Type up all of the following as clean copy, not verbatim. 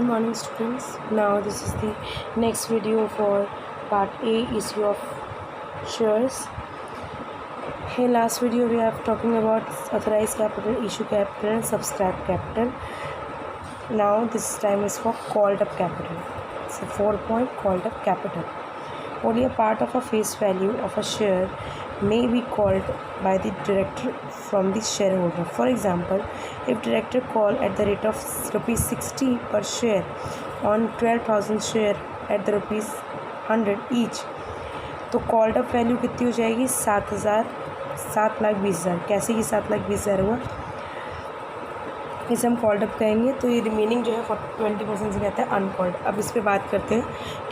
Good morning, students. Now this is the next video for part A, issue of shares. In last video we are talking about authorized capital, issue capital and subscribe capital. Now this time is for called up capital. It's a 4-point called up capital. Only a part of a face value of a share may be called by the director from the shareholder. For example, if director call at the rate of rupees 60 per share on 12,000 share at the rupees 100 each, तो called up value कितनी हो जाएगी 7,20,000। कैसे कि 7,20,000 हुआ, इसे हम called up कहेंगे। तो ये रिमेनिंग जो है 20% से कहते हैं अनकॉल्ड। अब इस पर बात करते हैं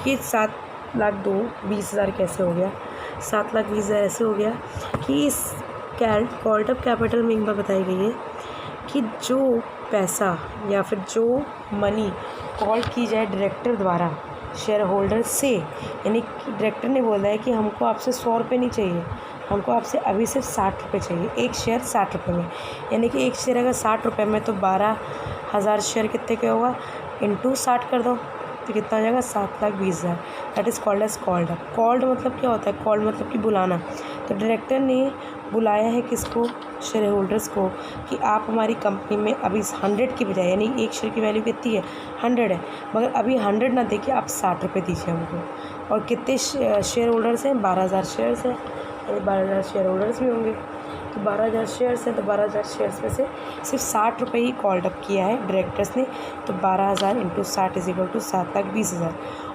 कि 7,20,000 कैसे हो गया। 7,20,000 ऐसे हो गया कि इस कॉल्ड अप कैपिटल में एक बार बताई गई है कि जो पैसा या फिर जो मनी कॉल की जाए डायरेक्टर द्वारा शेयर होल्डर से, यानी डायरेक्टर ने बोला है कि हमको आपसे 100 रुपये नहीं चाहिए, हमको आपसे अभी सिर्फ 60 रुपये चाहिए। एक शेयर 60 रुपये में, यानी कि एक शेयर अगर 60 रुपये में तो 12,000 शेयर कितने के होगा, इंटू 60 कर दो तो कितना हो जाएगा 7,20,000। That is called as called up. Called मतलब क्या होता है, कॉल्ड मतलब कि बुलाना। तो डायरेक्टर ने बुलाया है किसको, शेयर होल्डर्स को, कि आप हमारी कंपनी में अभी 100 की बजाय, यानी एक शेयर की वैल्यू कितनी है 100 है, मगर अभी 100 ना देके आप 60 रुपये दीजिए हमको। और कितने शेयर होल्डर्स हैं, 12,000 शेयर्स हैं, यानी 12,000 शेयर होल्डर्स भी होंगे। तो 12,000 शेयर्स हैं, तो 12,000 शेयर्स में से सिर्फ 60 रुपये ही कॉल्ड अप किया है डायरेक्टर्स ने। तो 12,000 इंटू 60 इज इक्वल टू 7,20,000।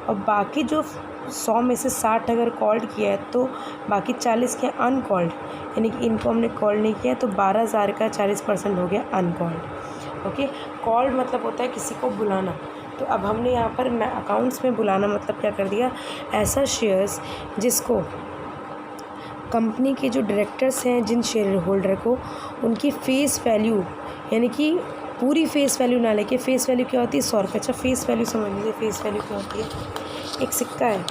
और बाकी जो 100 में से 60 अगर कॉल्ड किया है तो बाकी 40 के अनकॉल्ड, यानी कि इनको हमने कॉल नहीं किया, तो 12,000 का 40% हो गया अनकॉल्ड। ओके, कॉल्ड मतलब होता है किसी को बुलाना। तो अब हमने यहाँ पर अकाउंट्स में बुलाना मतलब क्या कर दिया, ऐसा शेयर्स जिसको कंपनी के जो डायरेक्टर्स हैं, जिन शेयर होल्डर को, उनकी फेस वैल्यू, यानी कि पूरी फेस वैल्यू ना लेके, फेस वैल्यू क्या होती है 100 रुपये। अच्छा, फेस वैल्यू समझ लीजिए, फेस वैल्यू क्या होती है, एक सिक्का है,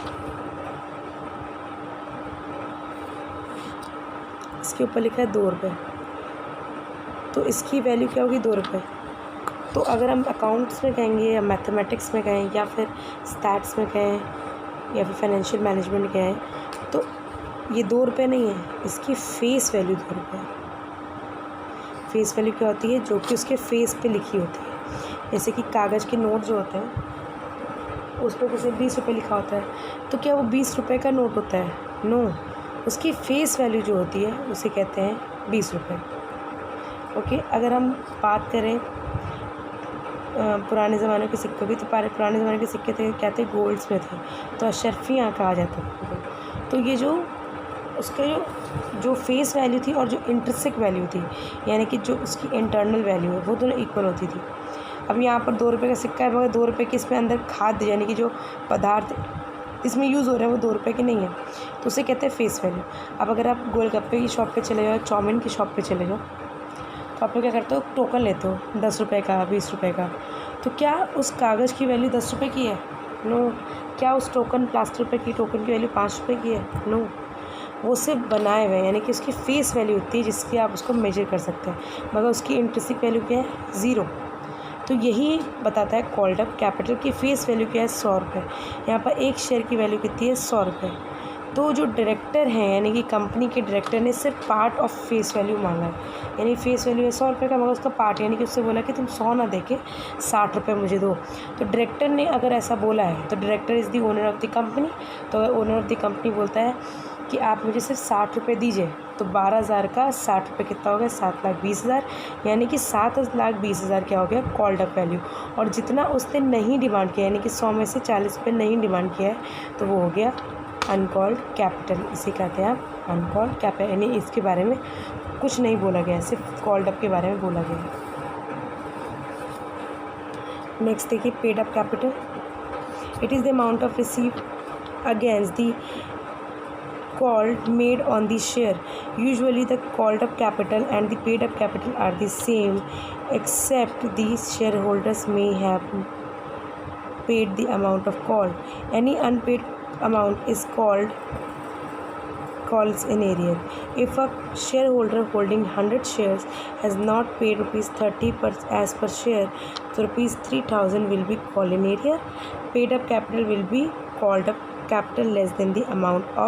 इसके ऊपर लिखा है 2 रुपये, तो इसकी वैल्यू क्या होगी 2 रुपये। तो अगर हम अकाउंट्स में कहेंगे या मैथमेटिक्स में कहें या फिर स्टैट्स में कहें या फिर फाइनेंशियल मैनेजमेंट में कहें, तो ये 2 रुपये नहीं है, इसकी फ़ेस वैल्यू 2 रुपये है। फेस वैल्यू क्या होती है, जो कि उसके फेस पे लिखी होती है। जैसे कि कागज़ के नोट जो होते हैं उस पर किसी 20 रुपये लिखा होता है, तो क्या वो 20 रुपये का नोट होता है, नो, उसकी फ़ेस वैल्यू जो होती है उसे कहते हैं 20 रुपये। ओके, अगर हम बात करें पुराने ज़माने के सिक्कों की, तो पुराने ज़माने के सिक्के थे, क्या थे, गोल्ड्स में थे, तो अशरफियाँ कहा जाता था। तो ये जो उसके जो फेस वैल्यू थी और जो इंट्रिंसिक वैल्यू थी, यानी कि जो उसकी इंटरनल वैल्यू है, वो दोनों इक्वल होती थी। अब यहाँ पर 2 रुपये का सिक्का है, मगर 2 रुपये के इसमें अंदर खाद्य, यानी कि जो पदार्थ इसमें यूज़ हो रहे हैं वो 2 रुपये के नहीं है, तो उसे कहते हैं फेस वैल्यू। अब अगर आप गोलगप्पे की शॉप पे चले जाओ, चाउमीन की शॉप पे चले जाओ, तो आप लोग क्या करते हो, टोकन लेते हो 10 रुपये का, 20 रुपये का। तो क्या उस कागज़ की वैल्यू 10 रुपये की है, नो। क्या उस टोकन प्लास्टिक रुपये की टोकन की वैल्यू 5 रुपये की है, नो। वो सिर्फ बनाए हुए हैं, यानी कि उसकी फेस वैल्यू होती है जिसकी आप उसको मेजर कर सकते हैं, मगर उसकी इंट्रिंसिक वैल्यू क्या है, 0। तो यही बताता है कॉल्ड अप कैपिटल की फेस वैल्यू क्या है 100 रुपये। यहाँ पर एक शेयर की वैल्यू कितनी है 100 रुपये। तो जो डायरेक्टर हैं, यानी कि कंपनी के डायरेक्टर ने सिर्फ पार्ट ऑफ फेस वैल्यू मांगा है, यानी फेस वैल्यू है 100 रुपये का, मगर उसका पार्ट, यानी कि उससे बोला कि तुम 100 ना देके 60 रुपये मुझे दो। तो डायरेक्टर ने अगर ऐसा बोला है, तो director is the owner of the company. तो अगर ओनर ऑफ द कंपनी बोलता है कि आप मुझे सिर्फ 60 रुपये दीजिए, तो 12,000 का 60 रुपये कितना हो गया 7,20,000, यानी कि 7,20,000 क्या हो गया कॉल्ड अप वैल्यू। और जितना उसने नहीं डिमांड किया, यानी कि 100 में से 40 रुपये नहीं डिमांड किया है, तो वो हो गया अनकॉल्ड कैपिटल। इसे कहते हैं आप अनकॉल्ड कैपिटल, यानी इसके बारे में कुछ नहीं बोला गया, सिर्फ कॉल्ड अप के बारे में बोला गया। नेक्स्ट देखिए, paid up capital. It is the amount of receive against the called made on the share. Usually the called up capital and the paid up capital are the same, except these shareholders may have paid the amount of call. Any unpaid amount is calls in arrear. If a shareholder holding 100 shares has not paid rupees 30 as per share तो ₹3000 will be call in arrear. Paid up capital will be called up capital less the amount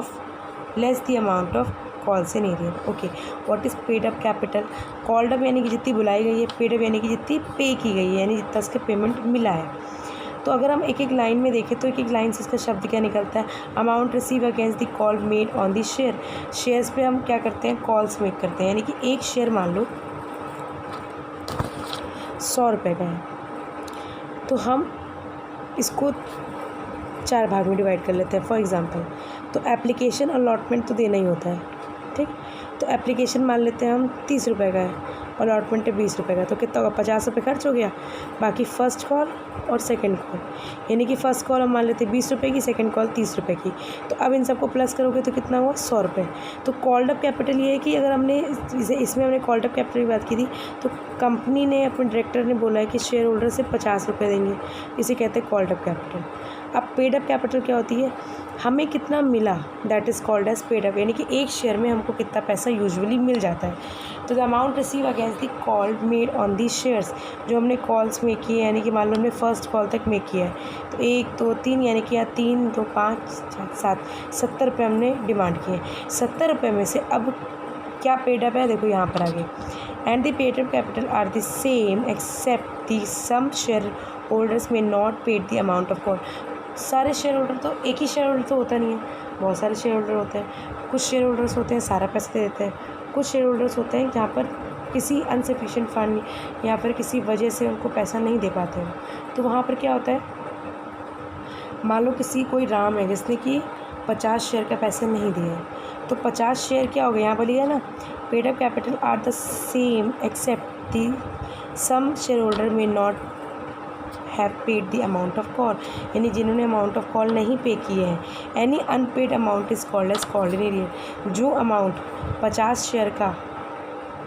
of calls in arrear. Okay, what is paid up capital? Called up यानी कि जितनी बुलाई गई है, paid up यानी कि जितनी पे की गई है, यानी जितना उसका पेमेंट मिला है. तो अगर हम एक एक लाइन में देखें तो एक एक लाइन से इसका शब्द क्या निकलता है? Amount receive against the call made on the share. Shares पे हम क्या करते हैं? कॉल्स मेक करते हैं. यानी कि एक शेयर मान लो 100 रुपये का है, तो हम इसको 4 भाग में डिवाइड कर लेते हैं. फॉर एग्ज़ाम्पल, तो एप्लीकेशन अलॉटमेंट तो देना ही होता है, ठीक. तो एप्लीकेशन मान लेते हैं हम 30 रुपये का है, अलॉटमेंट है 20 रुपये का, तो कितना होगा? 50 रुपये खर्च हो गया. बाकी फ़र्स्ट कॉल और सेकंड कॉल, यानी कि फ़र्स्ट कॉल हम मान लेते हैं 20 रुपये की, सेकंड कॉल 30 रुपये की. तो अब इन सबको प्लस करोगे तो कितना हुआ? 100 रुपये. तो कॉल्ड अप कैपिटल ये है कि अगर हमने इसमें हमने कॉल्ड अप कैपिटल की बात की थी, तो कंपनी ने, अपने डायरेक्टर ने बोला है कि शेयर होल्डर से 50 रुपये देंगे. इसे कहते हैं कॉल्ड अप कैपिटल. अब पेड अप कैपिटल क्या होती है? हमें कितना मिला, that is called as paid up. यानी कि एक शेयर में हमको कितना पैसा यूजुअली मिल जाता है. तो the amount receive against the call made on the shares, जो हमने कॉल्स मेक किए, यानी कि मान लो हमने फर्स्ट कॉल तक मेक किया है, तो 1 2 3, यानी कि यहाँ 3 2 5 7 70 रुपये हमने डिमांड किए. 70 रुपये में से अब क्या पेड अप है? देखो यहाँ पर आगे. And the paid up capital are the same except the some shareholders में not paid the amount of call. सारे शेयर होल्डर, तो एक ही शेयर होल्डर तो होता नहीं है, बहुत सारे शेयर होल्डर होते हैं. कुछ शेयर होल्डर्स होते हैं सारा पैसा दे देते हैं, कुछ शेयर होल्डर्स होते हैं जहाँ पर किसी अनसफिशिएंट फंड या फिर किसी वजह से उनको पैसा नहीं दे पाते हैं. तो वहाँ पर क्या होता है? मान लो कोई राम है जिसने कि 50 शेयर का पैसा नहीं दिया है, तो 50 शेयर क्या हो गया? यहाँ पर लिया ना, paid up capital are the same except the some shareholder में not have paid the amount of call. यानी जिन्होंने अमाउंट ऑफ कॉल नहीं पे किए हैं. Any unpaid amount is called as called in arrear. जो amount 50 share का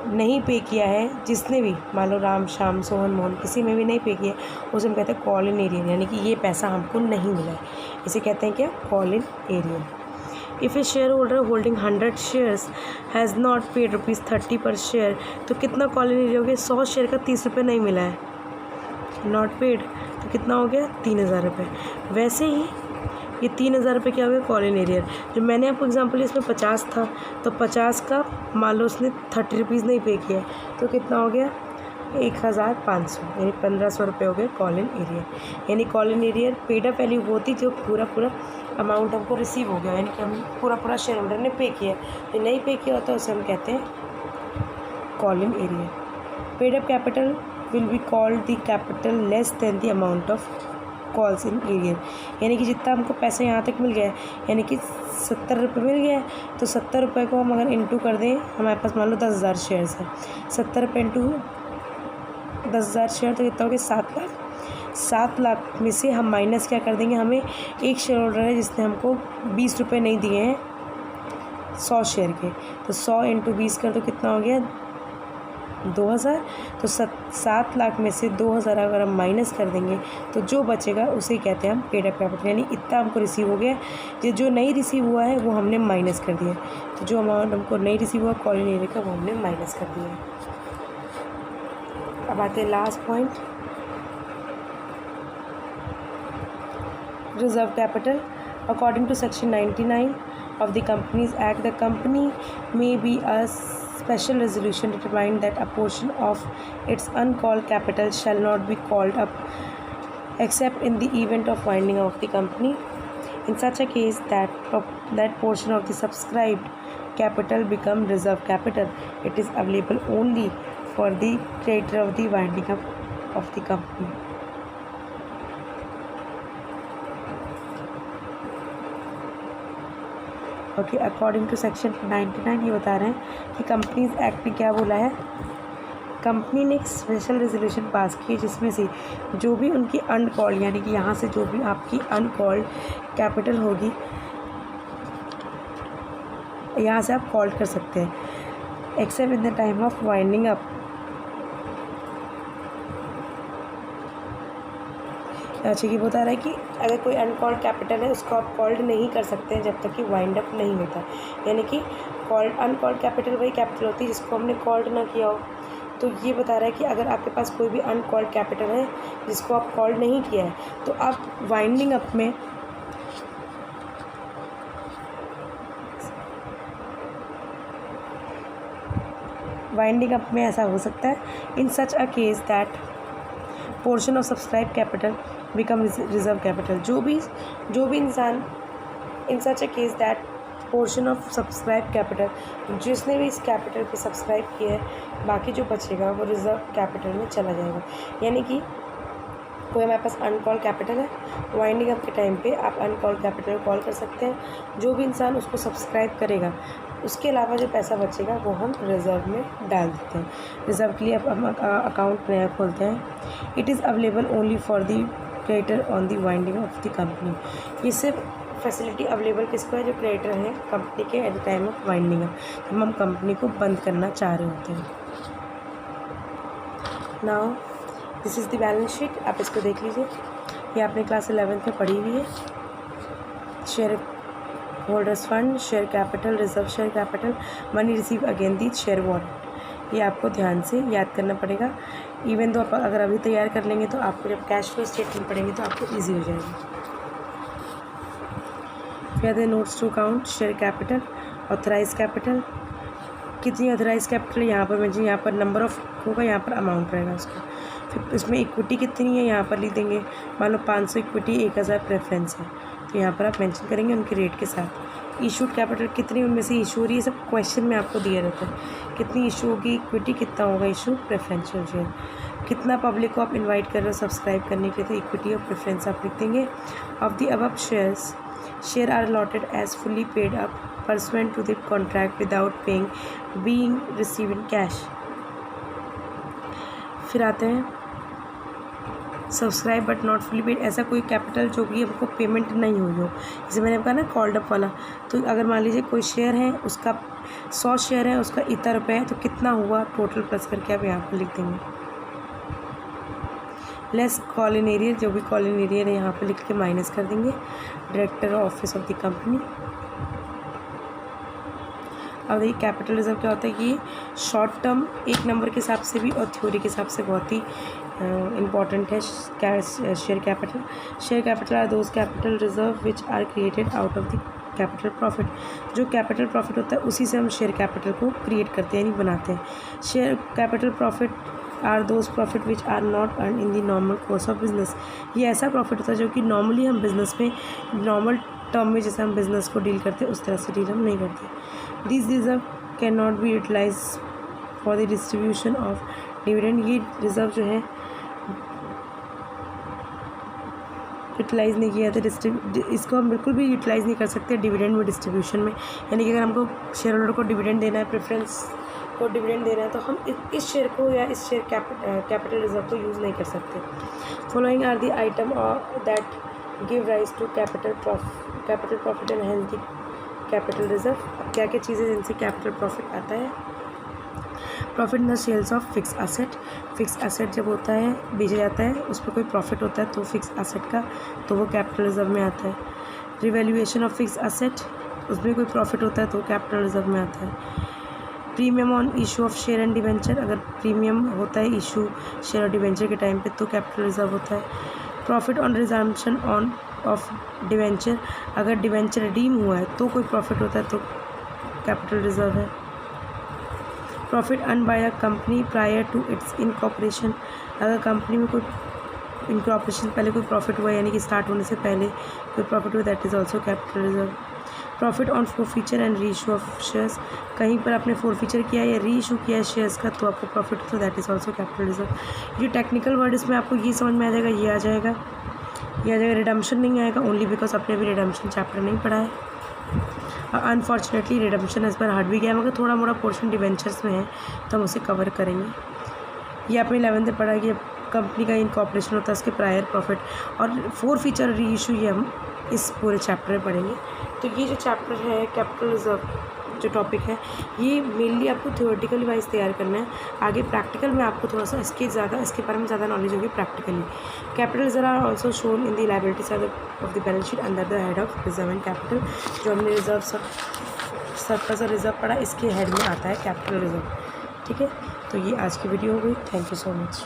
नहीं पे किया है, जिसने भी, मान लो राम श्याम सोहन मोहन, किसी में भी नहीं पे किया, उसे हम कहते हैं कॉल इन एरियर. यानी कि ये पैसा हमको नहीं मिला है, इसे कहते हैं क्या? Call in arrear. If A share holder holding 100 shares has not paid ₹30 पर शेयर, तो कितना कॉल इन एरियर हो गया? 100 शेयर का 30 रुपये नहीं मिला है, नॉट पेड, तो कितना हो गया? 3000 रुपये. वैसे ही ये 3000 रुपये क्या हो गया? Call in arrear. जो मैंने आपको एग्जांपल इसमें 50 था, तो 50 का मान लो उसने 30 रुपीज़ नहीं पे किया, तो कितना हो गया? 1500, यानी 1500 रुपये हो गए कॉल इन एरियर. यानी call in arrear paid up value होती जो पूरा अमाउंट हमको रिसीव हो गया, यानी कि हम पूरा शेयर होल्डर ने पे किया. जो नहीं पे किया होता उसे हम कहते हैं call in arrear. Paid up capital will be called the capital less than the amount of calls in arrear. यानी कि जितना हमको पैसा यहाँ तक मिल गया है, यानी कि 70 रुपये मिल गया है, तो 70 रुपये को हम अगर इंटू कर दें, हमारे पास मान लो 10,000 शेयर्स है, 70 रुपये इंटू 10,000 शेयर, तो कितना हो गया? 7 लाख. 7 लाख में से हम माइनस क्या कर देंगे? हमें एक शेयर होल्डर है जिसने हमको 20 रुपये नहीं दिए हैं 100 शेयर के, तो 100 इंटू 20 कर दो, कितना हो गया? 2000. तो 7 लाख में से 2000 अगर हम माइनस कर देंगे तो जो बचेगा उसे कहते हैं हम पेड अप कैपिटल. यानी इतना हमको रिसीव हो गया, जो नहीं रिसीव हुआ है वो हमने माइनस कर दिया. तो जो अमाउंट हमको नहीं रिसीव हुआ कॉल इन एरियर का, वो हमने माइनस कर दिया. अब आते हैं last point, reserve capital. According to section 99 of the Companies Act, the company may be a special resolution determined that a portion of its uncalled capital shall not be called up except in the event of winding of the company. In such a case, that portion of the subscribed capital become reserve capital. It is available only for the creditor of the winding up of the company. Okay, according to section 99 ये बता रहे हैं कि companies act ने क्या बोला है. Company ने एक स्पेशल रेजोल्यूशन पास की है जिसमें से जो भी उनकी अनकॉल्ड, यानी कि यहाँ से जो भी आपकी अनकॉल्ड कैपिटल होगी, यहाँ से आप कॉल कर सकते हैं, accept in the time of winding up. अच्छा, ये बता रहा है कि अगर कोई अनकॉल्ड कैपिटल है उसको आप कॉल्ड नहीं कर सकते हैं जब तक कि वाइंड अप नहीं होता. यानी कि अनकॉल्ड कैपिटल वही कैपिटल होती है जिसको हमने कॉल्ड ना किया हो. तो ये बता रहा है कि अगर आपके पास कोई भी अनकॉल्ड कैपिटल है जिसको आप कॉल्ड नहीं किया है, तो आप वाइंडिंग अप में ऐसा हो सकता है, in such a case that portion of subscribe capital become reserve capital. जो भी इंसान in such a case that portion of subscribe capital, जिसने भी इस कैपिटल पे सब्सक्राइब किया है, बाकी जो बचेगा वो रिजर्व कैपिटल में चला जाएगा। यानी कि कोई हमारे पास अनकॉल्ड कैपिटल है, वाइंडिंग अप के टाइम पे आप अनकॉल्ड कैपिटल कॉल कर सकते हैं। जो भी इंसान उसको सब्सक्राइब करेगा, उसके अलावा जो पैसा बचेगा वो हम रिज़र्व में डाल देते हैं। रिज़र्व के लिए अब हम अकाउंट नया खोलते हैं। It is available only for the creditor on the winding of the company. ये सिर्फ फैसिलिटी अवेलेबल किसको है? जो क्रेडिटर हैं कंपनी के at the time of winding up, जब हम कंपनी को बंद करना चाह रहे होते हैं। Now this is the balance sheet, आप इसको देख लीजिए। ये आपने क्लास 11th में पढ़ी हुई है। Share holders fund, share capital, reserve share capital, money receive again the share warrant, ये आपको ध्यान से याद करना पड़ेगा। इवन तो आप अगर अभी तैयार कर लेंगे तो आपको जब कैश फ्लो स्टेटमेंट पढ़ेंगे तो आपको ईजी हो जाएगी। फिर notes to account, share capital, authorise capital, कितनी ऑथराइज कैपिटल यहाँ पर मेंशन, यहाँ पर नंबर ऑफ होगा, यहाँ पर अमाउंट रहेगा उसका। फिर इसमें इक्विटी कितनी है यहाँ पर लिख देंगे। मान लो 500 इक्विटी, 1000 प्रेफरेंस है, तो यहाँ पर आप मेंशन करेंगे उनके रेट के साथ। इशूड कैपिटल कितनी उनमें से इशू हो रही है, सब क्वेश्चन में आपको दिया रहता है। कितनी इशू होगी इक्विटी, कितना होगा इशू प्रेफरेंशियल शेयर, कितना पब्लिक को आप इनवाइट कर रहे हो सब्सक्राइब करने के लिए, तो इक्विटी और प्रेफरेंस आप लिख देंगे। Of the above shares, share are allotted as fully paid up pursuant to the contract without paying being receive in cash. फिर आते हैं subscribe but not fully paid, ऐसा कोई कैपिटल जो कि हमको पेमेंट नहीं हुई हो। जैसे मैंने कहा ना कॉल्ड अप वाला, तो अगर मान लीजिए कोई शेयर है, उसका 100 शेयर है, उसका इतना रुपये है, तो कितना हुआ टोटल प्लस करके आप यहाँ पर लिख देंगे। लेस कॉल इन एरियर, जो भी कॉल इन एरियर है यहाँ पर लिख के माइनस कर देंगे। Director office of the company. अब देखिए कैपिटल रिजर्व क्या होता है कि शॉर्ट टर्म एक नंबर के हिसाब से भी और थ्योरी के हिसाब से बहुत ही इम्पॉर्टेंट है। Share capital, share capital are those capital reserve which are created out of the capital profit. जो कैपिटल प्रॉफिट होता है उसी से हम शेयर कैपिटल को क्रिएट करते हैं, यानी बनाते हैं। Share capital profit are those profit which are not earn in the normal course of business. ये ऐसा प्रॉफिट होता है जो कि नॉर्मली हम बिजनेस में नॉर्मल टर्म में जैसे हम बिजनेस को डील करते हैं उस तरह से डील हम नहीं करते। This reserve can not be utilise for the distribution of dividend. ये रिजर्व जो है यूटिलाइज़ नहीं किया था, इसको हम बिल्कुल भी यूटिलाइज़ नहीं कर सकते डिविडेंड में, डिस्ट्रीब्यूशन में। यानी कि अगर हमको शेयर होल्डर को डिविडेंड देना है, प्रेफरेंस को डिविडेंड देना है, तो हम इस शेयर को या इस शेयर कैपिटल रिजर्व को यूज़ नहीं कर सकते। Following are the item that give rise to capital profit and hence the capital reserve. क्या क्या चीज़ें जिनसे कैपिटल प्रॉफिट आता है? Profit in the sales of fix asset. Fix asset जब होता है, बेचा जाता है, उस पर कोई प्रॉफिट होता है तो फिक्स एसेट का, तो वो कैपिटल रिजर्व में आता है। रिवैल्यूएशन ऑफ फिक्स एसेट, उसमें कोई प्रॉफिट होता है तो कैपिटल रिजर्व में आता है। Premium on issue of share and debenture, अगर प्रीमियम होता है इशू शेयर और डिवेंचर के टाइम पे तो कैपिटल रिजर्व होता है। Profit on redemption of debenture, अगर डिवेंचर रिडीम हुआ है तो कोई प्रॉफिट होता है तो कैपिटल रिजर्व है। Profit earn by a company prior to its incorporation, अगर कंपनी में कोई इनकॉर्पोरेशन पहले कोई प्रॉफिट हुआ, यानी कि स्टार्ट होने से पहले कोई प्रॉफिट हुआ, that is also capital reserve. Profit on forfeiture and re issue of shares, कहीं पर आपने फोरफीचर किया या री इशू किया है शेयर्स का तो आपको प्रॉफिट होता है, that is also capital reserve. ये टेक्निकल वर्ड इसमें आपको ये समझ में आ जाएगा, ये आ जाएगा, ये आ जाएगा। रिडम्पशन नहीं आएगा, ओनली बिकॉज आपने अभी रिडम्पशन चैप्टर नहीं पढ़ा है। अनफॉर्चुनेटली रिडम्पशन इस बार हट भी गया, मगर थोड़ा मोड़ा पोर्शन डिवेंचर्स में है तो हम उसे कवर करेंगे। ये आपने 11th में पढ़ा कि कंपनी का इनकॉर्पोरेशन होता है, उसके प्रायर प्रॉफिट और फोरफीचर री इशू, ये हम इस पूरे चैप्टर में पढ़ेंगे। तो ये जो चैप्टर है कैपिटल रिजर्व जो टॉपिक है, ये मेनली आपको थ्योरेटिकली वाइज तैयार करना है। आगे प्रैक्टिकल में आपको थोड़ा सा इसके बारे में ज़्यादा नॉलेज होगी practically. Capital reserve are also shown in the liability side of the balance sheet under the head of reserve and capital. जो हमने रिजर्व सरप्लस और रिजर्व पढ़ा, इसके हेड में आता है कैपिटल रिजर्व। ठीक है। तो ये आज की वीडियो हो गई। Thank you so much.